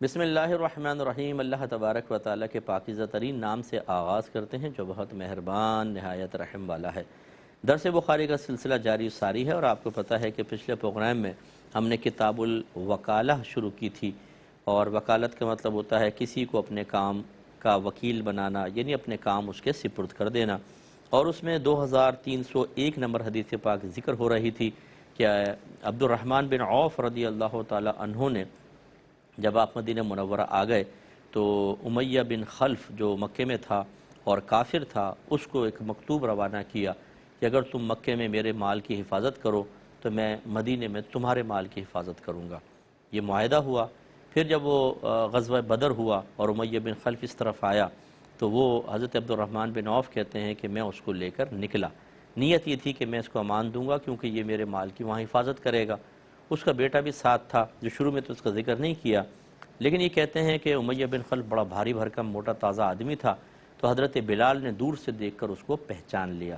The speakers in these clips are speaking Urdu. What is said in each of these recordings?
بسم اللہ الرحمن الرحیم۔ اللہ تبارک و تعالیٰ کے پاکیزہ ترین نام سے آغاز کرتے ہیں جو بہت مہربان نہایت رحم والا ہے۔ درس بخاری کا سلسلہ جاری ساری ہے، اور آپ کو پتہ ہے کہ پچھلے پروگرام میں ہم نے کتاب الوکالہ شروع کی تھی، اور وکالت کا مطلب ہوتا ہے کسی کو اپنے کام کا وکیل بنانا، یعنی اپنے کام اس کے سپرد کر دینا۔ اور اس میں 2301 نمبر حدیث پاک ذکر ہو رہی تھی کہ عبد الرحمن بن عوف رضی اللہ تعالی عنہ نے جب آپ مدینہ منورہ آ گئے تو امیہ بن خلف جو مکے میں تھا اور کافر تھا، اس کو ایک مکتوب روانہ کیا کہ اگر تم مکے میں میرے مال کی حفاظت کرو تو میں مدینے میں تمہارے مال کی حفاظت کروں گا۔ یہ معاہدہ ہوا۔ پھر جب وہ غزوہ بدر ہوا اور امیہ بن خلف اس طرف آیا تو وہ حضرت عبد الرحمن بن عوف کہتے ہیں کہ میں اس کو لے کر نکلا۔ نیت یہ تھی کہ میں اس کو امان دوں گا کیونکہ یہ میرے مال کی وہاں حفاظت کرے گا۔ اس کا بیٹا بھی ساتھ تھا، جو شروع میں تو اس کا ذکر نہیں کیا، لیکن یہ کہتے ہیں کہ امیہ بن خلف بڑا بھاری بھرکم موٹا تازہ آدمی تھا، تو حضرت بلال نے دور سے دیکھ کر اس کو پہچان لیا،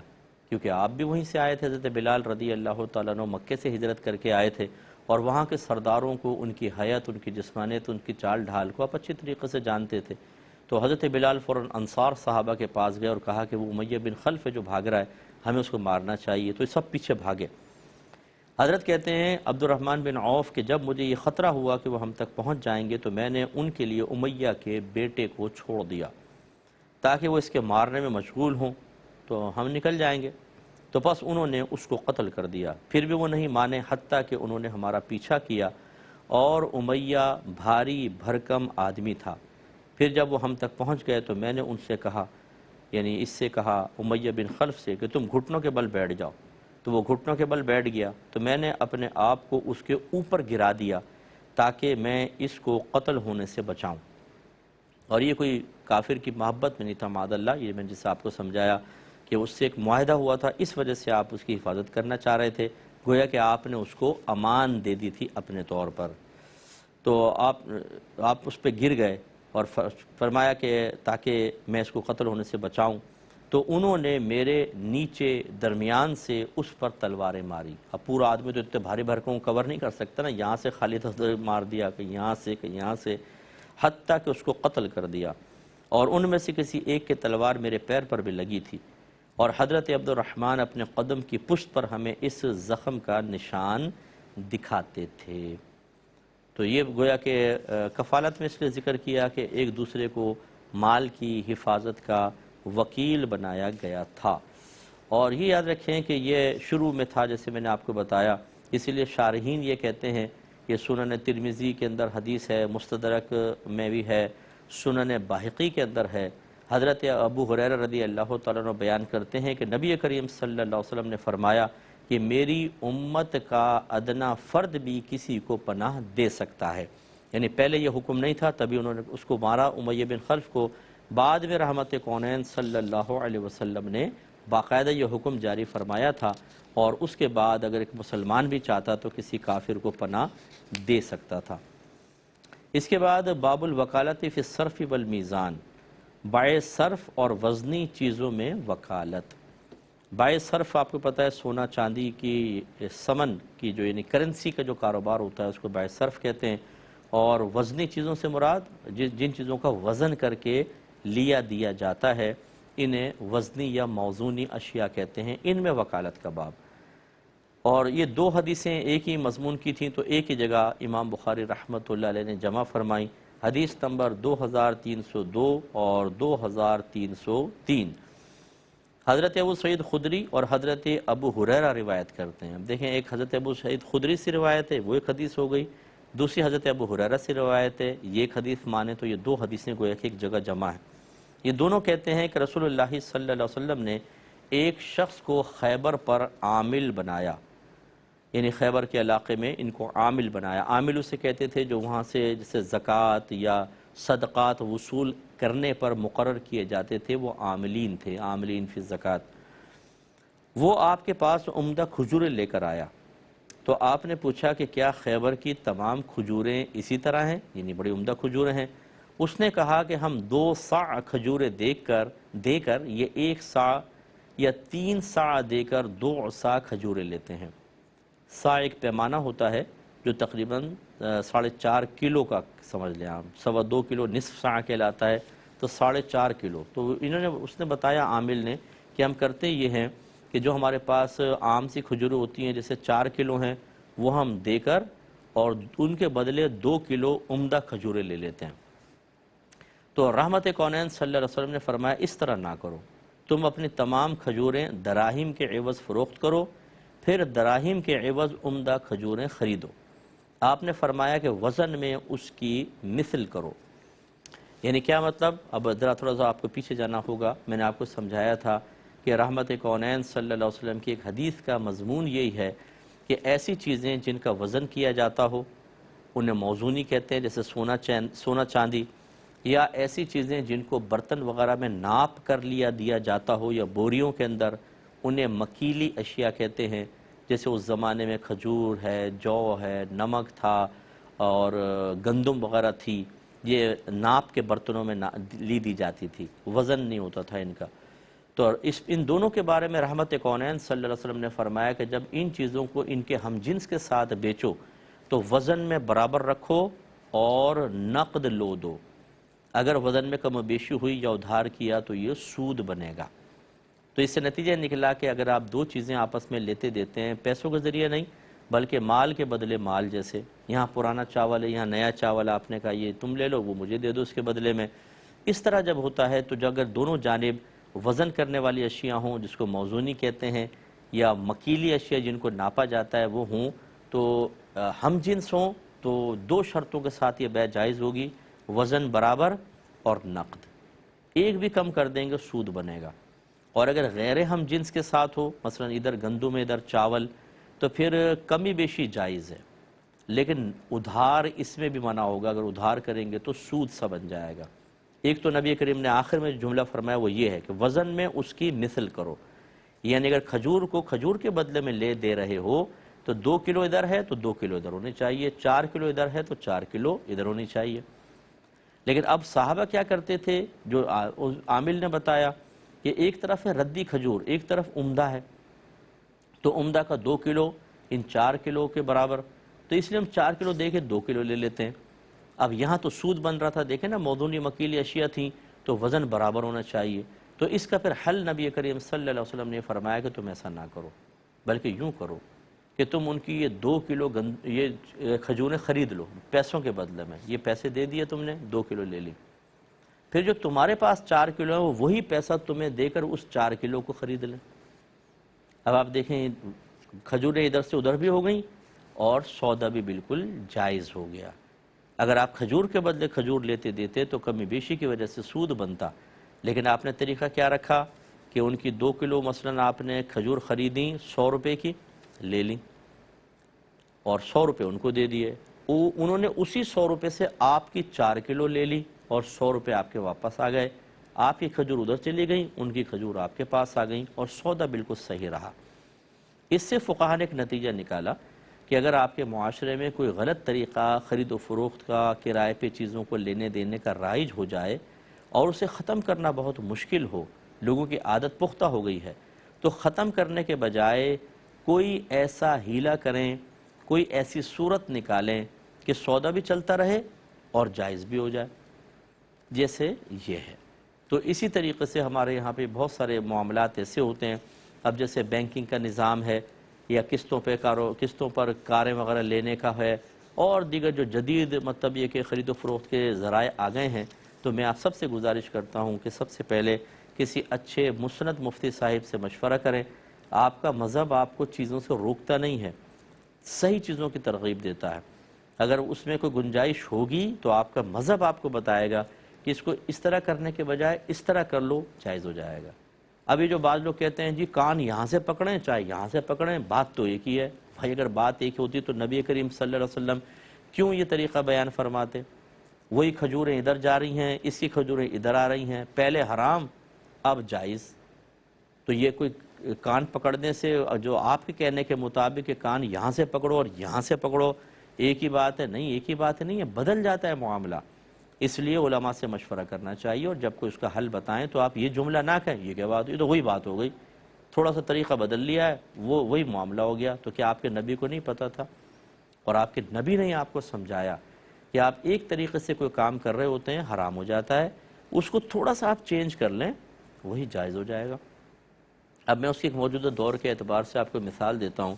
کیونکہ آپ بھی وہیں سے آئے تھے۔ حضرت بلال رضی اللہ تعالیٰ عنہ مکے سے ہجرت کر کے آئے تھے، اور وہاں کے سرداروں کو، ان کی حیت، ان کی جسمانیت، ان کی چال ڈھال کو آپ اچھی طریقے سے جانتے تھے۔ تو حضرت بلال فوراً انصار صحابہ کے پاس گئے اور کہا کہ وہ امیہ بن خلف ہے جو بھاگ رہا ہے، ہمیں اس کو مارنا چاہیے۔ تو یہ سب پیچھے بھاگے۔ حضرت کہتے ہیں عبد الرحمن بن عوف کہ جب مجھے یہ خطرہ ہوا کہ وہ ہم تک پہنچ جائیں گے تو میں نے ان کے لیے امیہ کے بیٹے کو چھوڑ دیا تاکہ وہ اس کے مارنے میں مشغول ہوں تو ہم نکل جائیں گے۔ تو بس انہوں نے اس کو قتل کر دیا۔ پھر بھی وہ نہیں مانے، حتیٰ کہ انہوں نے ہمارا پیچھا کیا، اور امیہ بھاری بھرکم آدمی تھا۔ پھر جب وہ ہم تک پہنچ گئے تو میں نے ان سے کہا، یعنی اس سے کہا امیہ بن خلف سے، کہ تم گھٹنوں کے بل بیٹھ جاؤ۔ تو وہ گھٹنوں کے بل بیٹھ گیا، تو میں نے اپنے آپ کو اس کے اوپر گرا دیا تاکہ میں اس کو قتل ہونے سے بچاؤں۔ اور یہ کوئی کافر کی محبت میں نہیں تھا، معاذ اللہ، یہ میں جس سے آپ کو سمجھایا کہ اس سے ایک معاہدہ ہوا تھا، اس وجہ سے آپ اس کی حفاظت کرنا چاہ رہے تھے، گویا کہ آپ نے اس کو امان دے دی تھی اپنے طور پر۔ تو آپ اس پہ گر گئے اور فرمایا کہ تاکہ میں اس کو قتل ہونے سے بچاؤں، تو انہوں نے میرے نیچے درمیان سے اس پر تلواریں ماری۔ اب پورا آدمی تو اتنے بھاری بھرکوں کو کور نہیں کر سکتا نا، یہاں سے خالد حضرت مار دیا، کہ یہاں سے، کہ یہاں سے، حتیٰ کہ اس کو قتل کر دیا۔ اور ان میں سے کسی ایک کے تلوار میرے پیر پر بھی لگی تھی، اور حضرت عبد الرحمن اپنے قدم کی پشت پر ہمیں اس زخم کا نشان دکھاتے تھے۔ تو یہ گویا کہ کفالت میں اس لیے ذکر کیا کہ ایک دوسرے کو مال کی حفاظت کا وکیل بنایا گیا تھا۔ اور یہ یاد رکھیں کہ یہ شروع میں تھا، جیسے میں نے آپ کو بتایا، اسی لیے شارحین یہ کہتے ہیں، یہ سنن ترمذی کے اندر حدیث ہے، مستدرک میں بھی ہے، سنن باہقی کے اندر ہے، حضرت ابو ہریرہ رضی اللہ تعالیٰ عنہ بیان کرتے ہیں کہ نبی کریم صلی اللہ علیہ وسلم نے فرمایا کہ میری امت کا ادنا فرد بھی کسی کو پناہ دے سکتا ہے۔ یعنی پہلے یہ حکم نہیں تھا، تبھی انہوں نے اس کو مارا امیہ بن خلف کو۔ بعد میں رحمت کونین صلی اللہ علیہ وسلم نے باقاعدہ یہ حکم جاری فرمایا تھا، اور اس کے بعد اگر ایک مسلمان بھی چاہتا تو کسی کافر کو پناہ دے سکتا تھا۔ اس کے بعد باب الوکالت فی الصرف والمیزان، بائع صرف اور وزنی چیزوں میں وکالت۔ بائع صرف آپ کو پتہ ہے سونا چاندی کی ثمن کی جو یعنی کرنسی کا جو کاروبار ہوتا ہے اس کو بائع صرف کہتے ہیں، اور وزنی چیزوں سے مراد جن چیزوں کا وزن کر کے لیا دیا جاتا ہے انہیں وزنی یا موزونی اشیاء کہتے ہیں، ان میں وکالت کا باب۔ اور یہ دو حدیثیں ایک ہی مضمون کی تھیں تو ایک ہی جگہ امام بخاری رحمۃ اللہ علیہ نے جمع فرمائیں، حدیث نمبر 2302 اور 2303۔ حضرت ابو سعید خدری اور حضرت ابو ہریرہ روایت کرتے ہیں۔ اب دیکھیں، ایک حضرت ابو سعید خدری سے روایت ہے، وہ ایک حدیث ہو گئی، دوسری حضرت ابو ہریرہ سے روایت ہے، یہ ایک حدیث مانے تو یہ دو حدیثیں گویا کہ ایک جگہ جمع ہیں۔ یہ دونوں کہتے ہیں کہ رسول اللہ صلی اللہ علیہ وسلم نے ایک شخص کو خیبر پر عامل بنایا، یعنی خیبر کے علاقے میں ان کو عامل بنایا۔ عامل اسے کہتے تھے جو وہاں سے جیسے زکوٰۃ یا صدقات وصول کرنے پر مقرر کیے جاتے تھے، وہ عاملین تھے، عاملین فی الزکوٰۃ۔ وہ آپ کے پاس عمدہ کھجوریں لے کر آیا، تو آپ نے پوچھا کہ کیا خیبر کی تمام کھجوریں اسی طرح ہیں، یعنی بڑی عمدہ کھجوریں ہیں؟ اس نے کہا کہ ہم 2 صاع کھجوریں دے کر یہ 1 صاع یا 3 صاع دے کر 2 صاع کھجوریں لیتے ہیں۔ صاع ایک پیمانہ ہوتا ہے جو تقریباً 4.5 کلو کا سمجھ لیں آپ، 2.25 کلو نصف سا کہلاتا ہے، تو 4.5 کلو. تو انہوں نے اس نے بتایا عامل نے کہ ہم کرتے یہ ہیں کہ جو ہمارے پاس عام سی کھجوریں ہوتی ہیں جیسے 4 کلو ہیں وہ ہم دے کر اور ان کے بدلے 2 کلو عمدہ کھجوریں لے لیتے ہیں. تو رحمت کونین صلی اللہ علیہ وسلم نے فرمایا اس طرح نہ کرو، تم اپنی تمام کھجوریں دراہیم کے عوض فروخت کرو، پھر دراہیم کے عوض عمدہ کھجوریں خریدو. آپ نے فرمایا کہ وزن میں اس کی مثل کرو. یعنی کیا مطلب؟ اب ذرا تھوڑا سا آپ کو پیچھے جانا ہوگا. میں نے آپ کو سمجھایا تھا کہ رحمت کونین صلی اللہ علیہ وسلم کی ایک حدیث کا مضمون یہی ہے کہ ایسی چیزیں جن کا وزن کیا جاتا ہو انہیں موزونی کہتے ہیں، جیسے سونا چاندی، یا ایسی چیزیں جن کو برتن وغیرہ میں ناپ کر دیا جاتا ہو یا بوریوں کے اندر، انہیں مکیلی اشیاء کہتے ہیں. جیسے اس زمانے میں کھجور ہے، جو ہے، نمک تھا اور گندم وغیرہ تھی، یہ ناپ کے برتنوں میں دی جاتی تھی، وزن نہیں ہوتا تھا ان کا. تو ان دونوں کے بارے میں رحمت کونین صلی اللہ علیہ وسلم نے فرمایا کہ جب ان چیزوں کو ان کے ہم جنس کے ساتھ بیچو تو وزن میں برابر رکھو اور نقد لو دو. اگر وزن میں کم و بیشی ہوئی یا ادھار کیا تو یہ سود بنے گا. تو اس سے نتیجہ نکلا کہ اگر آپ دو چیزیں آپس میں لیتے دیتے ہیں پیسوں کے ذریعے نہیں بلکہ مال کے بدلے مال، جیسے یہاں پرانا چاول ہے، یہاں نیا چاول، آپ نے کہا یہ تم لے لو، وہ مجھے دے دو اس کے بدلے میں. اس طرح جب ہوتا ہے تو جو اگر دونوں جانب وزن کرنے والی اشیاء ہوں جس کو موزونی کہتے ہیں، یا مکیلی اشیاء جن کو ناپا جاتا ہے وہ ہوں، تو ہم جنس ہوں تو دو شرطوں کے ساتھ یہ بیع جائز ہوگی، وزن برابر اور نقد. ایک بھی کم کر دیں گے سود بنے گا. اور اگر غیر ہم جنس کے ساتھ ہو، مثلا ادھر گندم ادھر چاول، تو پھر کمی بیشی جائز ہے، لیکن ادھار اس میں بھی منع ہوگا. اگر ادھار کریں گے تو سود سا بن جائے گا. ایک تو نبی کریم نے آخر میں جو جملہ فرمایا وہ یہ ہے کہ وزن میں اس کی مثل کرو. یعنی اگر کھجور کو کھجور کے بدلے میں لے دے رہے ہو تو 2 کلو ادھر ہے تو 2 کلو ادھر ہونی چاہیے، 4 کلو ادھر ہے تو 4 کلو ادھر ہونی چاہیے. لیکن اب صحابہ کیا کرتے تھے، جو عامل نے بتایا کہ ایک طرف ہے ردی کھجور، ایک طرف عمدہ ہے، تو عمدہ کا 2 کلو ان 4 کلو کے برابر، تو اس لیے ہم 4 کلو دے کے 2 کلو لے لیتے ہیں. اب یہاں تو سود بن رہا تھا، دیکھیں نا موضوعی مکیلی اشیاء تھیں تو وزن برابر ہونا چاہیے. تو اس کا پھر حل نبی کریم صلی اللہ علیہ وسلم نے فرمایا کہ تم ایسا نہ کرو، بلکہ یوں کرو کہ تم ان کی یہ 2 کلو یہ کھجوریں خرید لو پیسوں کے بدلے میں. یہ پیسے دے دیے تم نے، 2 کلو لے لی، پھر جو تمہارے پاس 4 کلو ہے وہی پیسہ تمہیں دے کر اس 4 کلو کو خرید لیں. اب آپ دیکھیں کھجوریں ادھر سے ادھر بھی ہو گئیں اور سودا بھی بالکل جائز ہو گیا. اگر آپ کھجور کے بدلے کھجور لیتے دیتے تو کمی بیشی کی وجہ سے سود بنتا، لیکن آپ نے طریقہ کیا رکھا کہ ان کی 2 کلو مثلا آپ نے کھجور خریدیں 100 روپے کی، لے لیں اور 100 روپے ان کو دے دیے. انہوں نے اسی 100 روپے سے آپ کی 4 کلو لے لی اور 100 روپے آپ کے واپس آ گئے. آپ کی کھجور ادھر چلی گئیں، ان کی کھجور آپ کے پاس آ گئیں اور سودا بالکل صحیح رہا. اس سے فقہا نے ایک نتیجہ نکالا کہ اگر آپ کے معاشرے میں کوئی غلط طریقہ خرید و فروخت کا، کرائے پہ چیزوں کو لینے دینے کا رائج ہو جائے اور اسے ختم کرنا بہت مشکل ہو، لوگوں کی عادت پختہ ہو گئی ہے، تو ختم کرنے کے بجائے کوئی ایسا ہیلہ کریں، کوئی ایسی صورت نکالیں کہ سودا بھی چلتا رہے اور جائز بھی ہو جائے، جیسے یہ ہے. تو اسی طریقے سے ہمارے یہاں پہ بہت سارے معاملات ایسے ہوتے ہیں. اب جیسے بینکنگ کا نظام ہے یا قسطوں پر کاریں وغیرہ لینے کا ہے، اور دیگر جو جدید مطلب یہ کہ خرید و فروخت کے ذرائع آ گئے ہیں، تو میں آپ سب سے گزارش کرتا ہوں کہ سب سے پہلے کسی اچھے مسند مفتی صاحب سے مشورہ کریں. آپ کا مذہب آپ کو چیزوں سے روکتا نہیں ہے، صحیح چیزوں کی ترغیب دیتا ہے. اگر اس میں کوئی گنجائش ہوگی تو آپ کا مذہب آپ کو بتائے گا کہ اس کو اس طرح کرنے کے بجائے اس طرح کر لو، جائز ہو جائے گا. ابھی جو بعض لوگ کہتے ہیں جی کان یہاں سے پکڑیں چاہے یہاں سے پکڑیں، بات تو ایک ہی ہے. بھائی اگر بات ایک ہوتی تو نبی کریم صلی اللہ علیہ وسلم کیوں یہ طریقہ بیان فرماتے؟ وہی کھجوریں ادھر جا رہی ہیں، اس کی کھجوریں ادھر آ رہی ہیں، پہلے حرام اب جائز. تو یہ کوئی کان پکڑنے سے جو آپ کے کہنے کے مطابق کہ کان یہاں سے پکڑو اور یہاں سے پکڑو ایک ہی بات ہے، نہیں، ایک ہی بات نہیں ہے، بدل جاتا ہے معاملہ. اس لیے علماء سے مشورہ کرنا چاہیے، اور جب کوئی اس کا حل بتائیں تو آپ یہ جملہ نہ کہیں یہ کیا بات، یہ تو وہی بات ہو گئی، تھوڑا سا طریقہ بدل لیا ہے، وہی معاملہ ہو گیا. تو کیا آپ کے نبی کو نہیں پتہ تھا؟ اور آپ کے نبی نے آپ کو سمجھایا کہ آپ ایک طریقے سے کوئی کام کر رہے ہوتے ہیں، حرام ہو جاتا ہے، اس کو تھوڑا سا آپ چینج کر لیں، وہی جائز ہو جائے گا۔ اب میں اس کی ایک موجودہ دور کے اعتبار سے آپ کو مثال دیتا ہوں۔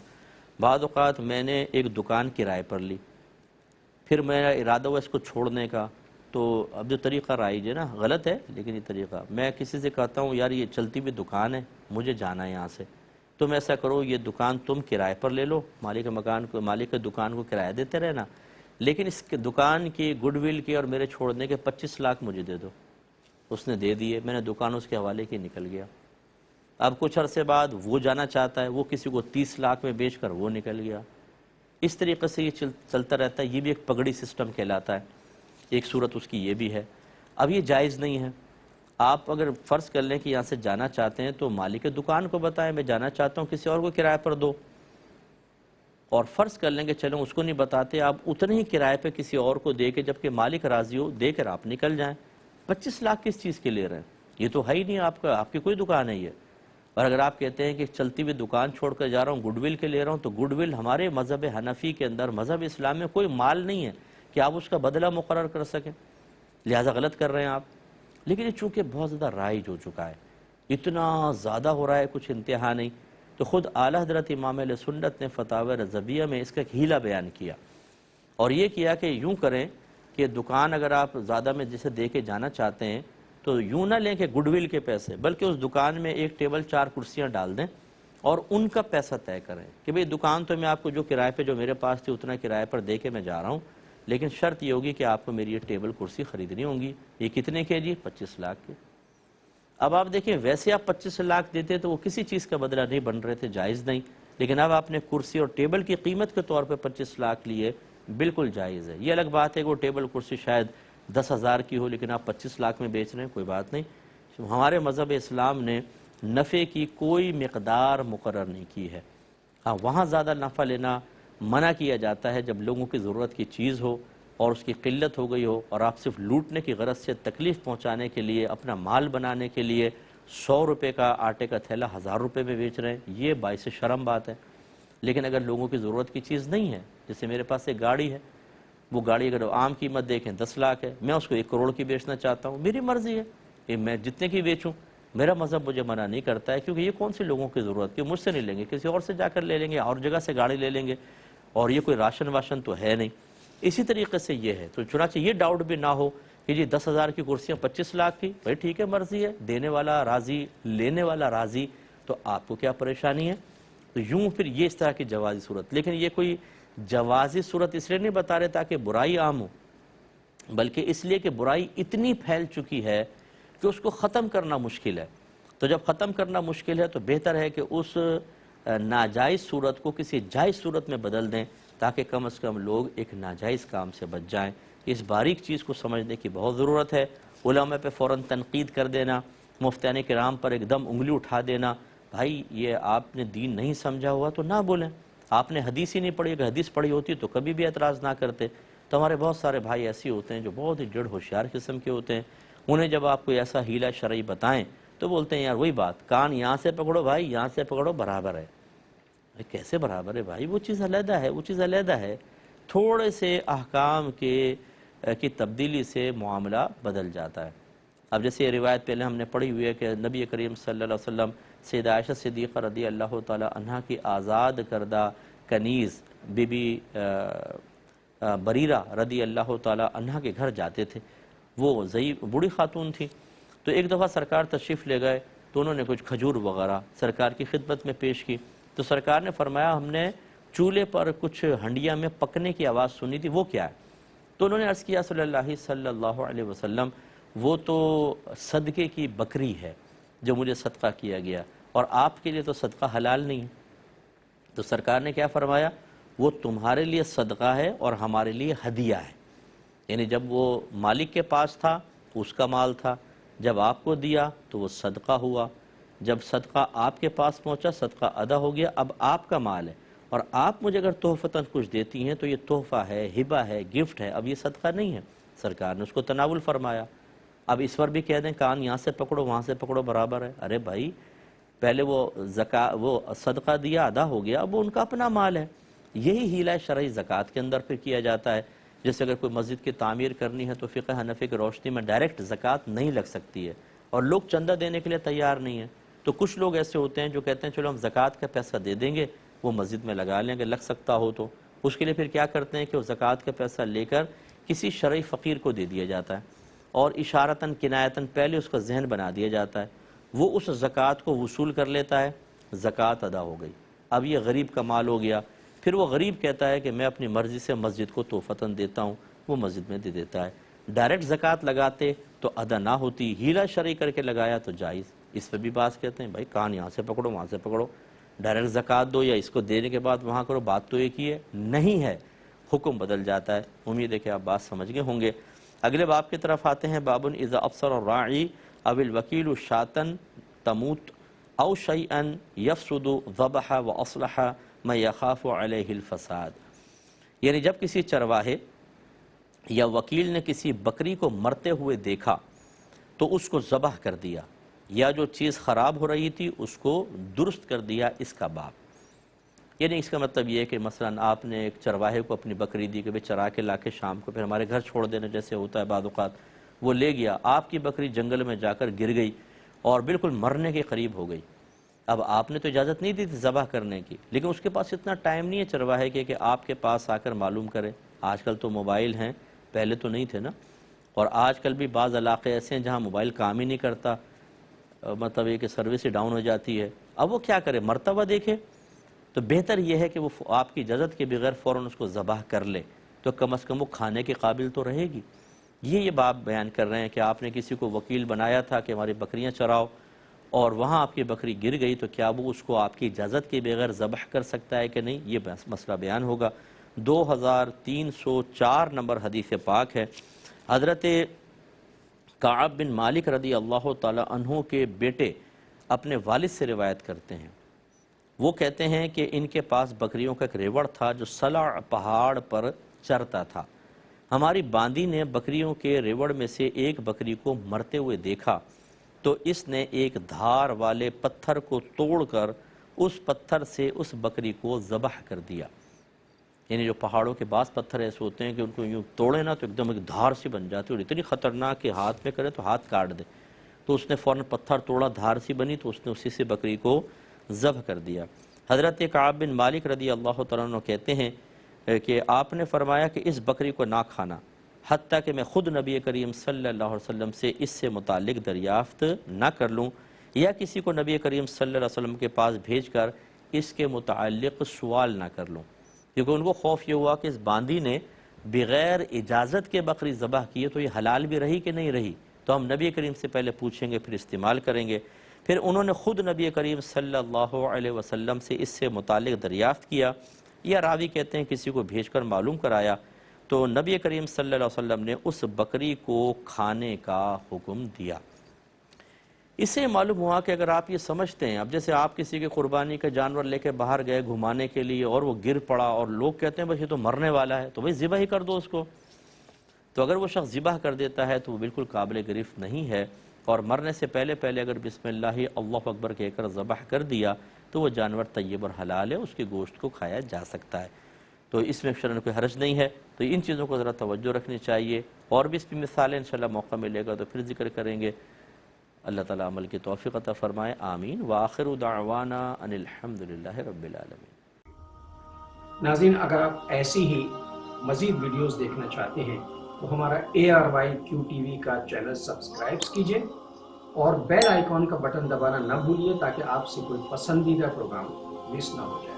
بعض اوقات میں نے ایک دکان کرائے پر لی، پھر میرا ارادہ ہوا اس کو چھوڑنے کا، تو اب جو طریقہ رائج ہے نا، غلط ہے لیکن یہ طریقہ، میں کسی سے کہتا ہوں یار یہ چلتی بھی دکان ہے، مجھے جانا ہے یہاں سے، تم ایسا کرو یہ دکان تم کرائے پر لے لو، مالک دکان کو کرایہ دیتے رہنا، لیکن اس کے دکان کی گڈ ول کی اور میرے چھوڑنے کے 25 لاکھ مجھے دے دو۔ اس نے دے دیے، میں نے دکان اس کے حوالے کی، نکل گیا۔ اب کچھ عرصے بعد وہ جانا چاہتا ہے، وہ کسی کو 30 لاکھ میں بیچ کر وہ نکل گیا۔ اس طریقے سے یہ چلتا رہتا ہے۔ یہ بھی ایک پگڑی سسٹم کہلاتا ہے، ایک صورت اس کی یہ بھی ہے۔ اب یہ جائز نہیں ہے۔ آپ اگر فرض کر لیں کہ یہاں سے جانا چاہتے ہیں تو مالک دکان کو بتائیں میں جانا چاہتا ہوں، کسی اور کو کرایہ پر دو، اور فرض کر لیں کہ چلو اس کو نہیں بتاتے، آپ اتنے ہی کرایے پہ کسی اور کو دے کے، جبکہ مالک راضی ہو، دے کر آپ نکل جائیں۔ 25 لاکھ کس چیز کے لے رہے ہیں؟ یہ تو ہے ہی نہیں آپ کا، آپ کی کوئی دکان ہے یہ۔ اور اگر آپ کہتے ہیں کہ چلتی ہوئی دکان چھوڑ کر جا رہا ہوں، گڈ ول کے لے رہا ہوں، تو گڈ ول ہمارے مذہب حنفی کے اندر، مذہب اسلام میں کوئی مال نہیں ہے کہ آپ اس کا بدلہ مقرر کر سکیں، لہٰذا غلط کر رہے ہیں آپ۔ لیکن یہ چونکہ بہت زیادہ رائج ہو چکا ہے، اتنا زیادہ ہو رہا ہے، کچھ انتہا نہیں، تو خود اعلیٰ حضرت امام اہل سنت نے فتاوی رضویہ میں اس کا ایک ہیلہ بیان کیا، اور یہ کیا کہ یوں کریں کہ دکان اگر آپ زیادہ میں جسے دے کے جانا چاہتے ہیں تو یوں نہ لیں کہ گڈ ول کے پیسے، بلکہ اس دکان میں ایک ٹیبل 4 کرسیاں ڈال دیں اور ان کا پیسہ طے کریں کہ بھئی دکان تو میں آپ کو جو کرائے پہ جو میرے پاس تھی اتنا کرائے پر دے کے میں جا رہا ہوں، لیکن شرط یہ ہوگی کہ آپ کو میری یہ ٹیبل کرسی خریدنی ہوں گی۔ یہ کتنے کے جی؟ 25 لاکھ کے۔ اب آپ دیکھیں ویسے آپ 25 لاکھ دیتے تو وہ کسی چیز کا بدلہ نہیں بن رہے تھے، جائز نہیں، لیکن اب آپ نے کرسی اور ٹیبل کی قیمت کے طور پہ 25 لاکھ لیے، بالکل جائز ہے۔ یہ الگ بات ہے کہ وہ ٹیبل کرسی شاید 10,000 کی ہو لیکن آپ 25 لاکھ میں بیچ رہے ہیں، کوئی بات نہیں۔ ہمارے مذہب اسلام نے نفع کی کوئی مقدار مقرر نہیں کی ہے۔ ہاں وہاں زیادہ نفع لینا منع کیا جاتا ہے جب لوگوں کی ضرورت کی چیز ہو اور اس کی قلت ہو گئی ہو، اور آپ صرف لوٹنے کی غرض سے تکلیف پہنچانے کے لیے، اپنا مال بنانے کے لیے 100 روپے کا آٹے کا تھیلا 1000 روپے میں بیچ رہے ہیں، یہ باعث شرم بات ہے۔ لیکن اگر لوگوں کی ضرورت کی چیز نہیں ہے، جیسے میرے پاس ایک گاڑی ہے، وہ گاڑی اگر عام قیمت دیکھیں 10 لاکھ ہے، میں اس کو 1 کروڑ کی بیچنا چاہتا ہوں، میری مرضی ہے کہ میں جتنے کی بیچوں، میرا مذہب مجھے منع نہیں کرتا ہے، کیونکہ یہ کون سی لوگوں کی ضرورت کی، مجھ سے نہیں لیں گے، کسی اور سے جا کر لے لیں گے، اور جگہ سے گاڑی لے لیں گے، اور یہ کوئی راشن واشن تو ہے نہیں۔ اسی طریقے سے یہ ہے، تو چنانچہ یہ ڈاؤٹ بھی نہ ہو کہ جی 10,000 کی کرسیاں 25 لاکھ کی، بھائی ٹھیک ہے، مرضی ہے، دینے والا راضی، لینے والا راضی، تو آپ کو کیا پریشانی ہے؟ تو یوں پھر یہ اس طرح کی جوازی صورت، لیکن یہ کوئی جوازی صورت اس لیے نہیں بتا رہے تاکہ برائی عام ہو، بلکہ اس لیے کہ برائی اتنی پھیل چکی ہے کہ اس کو ختم کرنا مشکل ہے۔ تو جب ختم کرنا مشکل ہے تو بہتر ہے کہ اس ناجائز صورت کو کسی جائز صورت میں بدل دیں، تاکہ کم از کم لوگ ایک ناجائز کام سے بچ جائیں۔ اس باریک چیز کو سمجھنے کی بہت ضرورت ہے۔ علماء پہ فوراً تنقید کر دینا، مفتیان کرام پر ایک دم انگلی اٹھا دینا، بھائی یہ آپ نے دین نہیں سمجھا ہوا تو نہ بولیں، آپ نے حدیث ہی نہیں پڑھی، اگر حدیث پڑھی ہوتی تو کبھی بھی اعتراض نہ کرتے۔ تو ہمارے بہت سارے بھائی ایسے ہوتے ہیں جو بہت ہی جڑ ہوشیار قسم کے ہوتے ہیں، انہیں جب آپ کوئی ایسا ہیلہ شرعی بتائیں تو بولتے ہیں یار وہی بات، کان یہاں سے پکڑو بھائی، یہاں سے پکڑو برابر ہے۔ کیسے برابر ہے بھائی؟ وہ چیز علیحدہ ہے، وہ چیز علیحدہ ہے۔ تھوڑے سے احکام کی تبدیلی سے معاملہ بدل جاتا ہے۔ اب جیسے یہ روایت پہلے ہم نے پڑھی ہوئی ہے کہ نبی کریم صلی اللہ علیہ وسلم سیدہ عائشہ صدیقہ رضی اللہ تعالی عنہا کی آزاد کردہ کنیز بی بی بریرہ رضی اللہ تعالی عنہا کے گھر جاتے تھے۔ وہ ضعیف بوڑھی خاتون تھی، تو ایک دفعہ سرکار تشریف لے گئے تو انہوں نے کچھ کھجور وغیرہ سرکار کی خدمت میں پیش کی، تو سرکار نے فرمایا ہم نے چولہے پر کچھ ہنڈیا میں پکنے کی آواز سنی تھی، وہ کیا ہے؟ تو انہوں نے عرض کیا صلی اللہ علیہ وسلم وہ تو صدقے کی بکری ہے جو مجھے صدقہ کیا گیا، اور آپ کے لیے تو صدقہ حلال نہیں ہے۔ تو سرکار نے کیا فرمایا؟ وہ تمہارے لیے صدقہ ہے اور ہمارے لیے ہدیہ ہے، یعنی جب وہ مالک کے پاس تھا اس کا مال تھا، جب آپ کو دیا تو وہ صدقہ ہوا، جب صدقہ آپ کے پاس پہنچا صدقہ ادا ہو گیا، اب آپ کا مال ہے، اور آپ مجھے اگر تحفتاً کچھ دیتی ہیں تو یہ تحفہ ہے، ہبہ ہے، گفٹ ہے، اب یہ صدقہ نہیں ہے۔ سرکار نے اس کو تناول فرمایا۔ اب اس پر بھی کہہ دیں کان یہاں سے پکڑو وہاں سے پکڑو برابر ہے، ارے بھائی پہلے وہ صدقہ دیا ادا ہو گیا، اب وہ ان کا اپنا مال ہے، یہی ہیلہ شرعی زکوٰۃ کے اندر پھر کیا جاتا ہے. جیسے اگر کوئی مسجد کی تعمیر کرنی ہے تو فقہ حنفی کی روشنی میں ڈائریکٹ زکوٰۃ نہیں لگ سکتی ہے، اور لوگ چندہ دینے کے لیے تیار نہیں ہیں. تو کچھ لوگ ایسے ہوتے ہیں جو کہتے ہیں چلو ہم زکوٰۃ کا پیسہ دے دیں گے، وہ مسجد میں لگا لیں گے لگ سکتا ہو تو. اس کے لیے پھر کیا کرتے ہیں کہ وہ زکوٰۃ کا پیسہ لے کر کسی شرعی فقیر کو دے دیا جاتا ہے، اور اشارتاً کنایتاً پہلے اس کا ذہن بنا دیا جاتا ہے، وہ اس زکوٰۃ کو وصول کر لیتا ہے، زکوٰۃ ادا ہو گئی. اب یہ غریب کا مال ہو گیا، پھر وہ غریب کہتا ہے کہ میں اپنی مرضی سے مسجد کو تحفتاً دیتا ہوں، وہ مسجد میں دے دیتا ہے. ڈائریکٹ زکوٰۃ لگاتے تو ادا نہ ہوتی، ہیلہ شرعی کر کے لگایا تو جائز. اس پہ بھی بات کہتے ہیں بھائی کان یہاں سے پکڑو وہاں سے پکڑو، ڈائریکٹ زکوٰۃ دو یا اس کو دینے کے بعد وہاں کرو، بات تو ایک ہی ہے. نہیں ہے، حکم بدل جاتا ہے. امید ہے کہ آپ بات سمجھ گئے ہوں گے. اگلے باب کی طرف آتے ہیں. باب اذا ابصر الراعی او الوکیل شاطن تموت او شیئا یفسد ذبح واصلح ما یخاف علیہ الفساد. یعنی جب کسی چرواہے یا وکیل نے کسی بکری کو مرتے ہوئے دیکھا تو اس کو ذبح کر دیا، یا جو چیز خراب ہو رہی تھی اس کو درست کر دیا، اس کا باب. یعنی اس کا مطلب یہ ہے کہ مثلا آپ نے ایک چرواہے کو اپنی بکری دی کہ بھئی چرا کے لا کے شام کو پھر ہمارے گھر چھوڑ دینا جیسے ہوتا ہے بعض اوقات، وہ لے گیا، آپ کی بکری جنگل میں جا کر گر گئی اور بالکل مرنے کے قریب ہو گئی. اب آپ نے تو اجازت نہیں دی تھی ذبح کرنے کی، لیکن اس کے پاس اتنا ٹائم نہیں ہے چرواہے کے کہ آپ کے پاس آ کر معلوم کرے. آج کل تو موبائل ہیں، پہلے تو نہیں تھے نا. اور آج کل بھی بعض علاقے ایسے ہیں جہاں موبائل کام ہی نہیں کرتا، مطلب یہ کہ سروس ہی ڈاؤن ہو جاتی ہے. اب وہ کیا کرے، مرتبہ دیکھے. تو بہتر یہ ہے کہ وہ آپ کی اجازت کے بغیر فوراً اس کو ذبح کر لے، تو کم از کم وہ کھانے کے قابل تو رہے گی. یہ بات بیان کر رہے ہیں کہ آپ نے کسی کو وکیل بنایا تھا کہ ہماری بکریاں چراؤ، اور وہاں آپ کی بکری گر گئی، تو کیا وہ اس کو آپ کی اجازت کے بغیر ذبح کر سکتا ہے کہ نہیں، یہ مسئلہ بیان ہوگا. 2304 نمبر حدیث پاک ہے. حضرت کعب بن مالک رضی اللہ تعالی عنہ کے بیٹے اپنے والد سے روایت کرتے ہیں. وہ کہتے ہیں کہ ان کے پاس بکریوں کا ایک ریوڑ تھا جو سلع پہاڑ پر چرتا تھا. ہماری باندی نے بکریوں کے ریوڑ میں سے ایک بکری کو مرتے ہوئے دیکھا تو اس نے ایک دھار والے پتھر کو توڑ کر اس پتھر سے اس بکری کو ذبح کر دیا. یعنی جو پہاڑوں کے بعض پتھر ایسے ہوتے ہیں کہ ان کو یوں توڑے نا تو ایک دم ایک دھار سی بن جاتی ہے، اور اتنی خطرناک کہ ہاتھ میں کرے تو ہاتھ کاٹ دے. تو اس نے فوراً پتھر توڑا، دھار سی بنی، تو اس نے اسی سے بکری کو ذبح کر دیا. حضرت کعب بن مالک رضی اللہ تعالیٰ عنہ کہتے ہیں کہ آپ نے فرمایا کہ اس بکری کو نہ کھانا حتیٰ کہ میں خود نبی کریم صلی اللہ علیہ وسلم سے اس سے متعلق دریافت نہ کر لوں، یا کسی کو نبی کریم صلی اللہ علیہ وسلم کے پاس بھیج کر اس کے متعلق سوال نہ کر لوں. کیونکہ ان کو خوف یہ ہوا کہ اس باندی نے بغیر اجازت کے بکری ذبح کی ہے تو یہ حلال بھی رہی کہ نہیں رہی، تو ہم نبی کریم سے پہلے پوچھیں گے پھر استعمال کریں گے. پھر انہوں نے خود نبی کریم صلی اللہ علیہ وسلم سے اس سے متعلق دریافت کیا، یا راوی کہتے ہیں کسی کو بھیج کر معلوم کرایا، تو نبی کریم صلی اللہ علیہ وسلم نے اس بکری کو کھانے کا حکم دیا. اس سے معلوم ہوا کہ اگر آپ یہ سمجھتے ہیں، اب جیسے آپ کسی کے قربانی کا جانور لے کے باہر گئے گھمانے کے لیے اور وہ گر پڑا اور لوگ کہتے ہیں بس یہ تو مرنے والا ہے، تو بھائی ذبح ہی کر دو اس کو. تو اگر وہ شخص ذبح کر دیتا ہے تو وہ بالکل قابل گرفت نہیں ہے، اور مرنے سے پہلے اگر بسم اللہ اللہ اکبر کہہ کر ذبح کر دیا تو وہ جانور طیب اور حلال ہے، اس کے گوشت کو کھایا جا سکتا ہے. تو اس میں شرعاً کوئی حرج نہیں ہے. تو ان چیزوں کو ذرا توجہ رکھنی چاہیے، اور بھی اس کی مثالیں انشاءاللہ موقع ملے گا تو پھر ذکر کریں گے. اللہ تعالیٰ عمل کی توفیق عطا فرمائے. آمین. وآخر دعوانا ان الحمدللہ رب العالمین. ناظرین، اگر آپ ایسی ہی مزید ویڈیوز دیکھنا چاہتے ہیں تو ہمارا ARYQ-TV کا چینل سبسکرائب کیجئے اور بیل آئیکن کا بٹن دبانا نہ بھولیے تاکہ آپ سے کوئی پسندیدہ پروگرام مس نہ ہو جائے.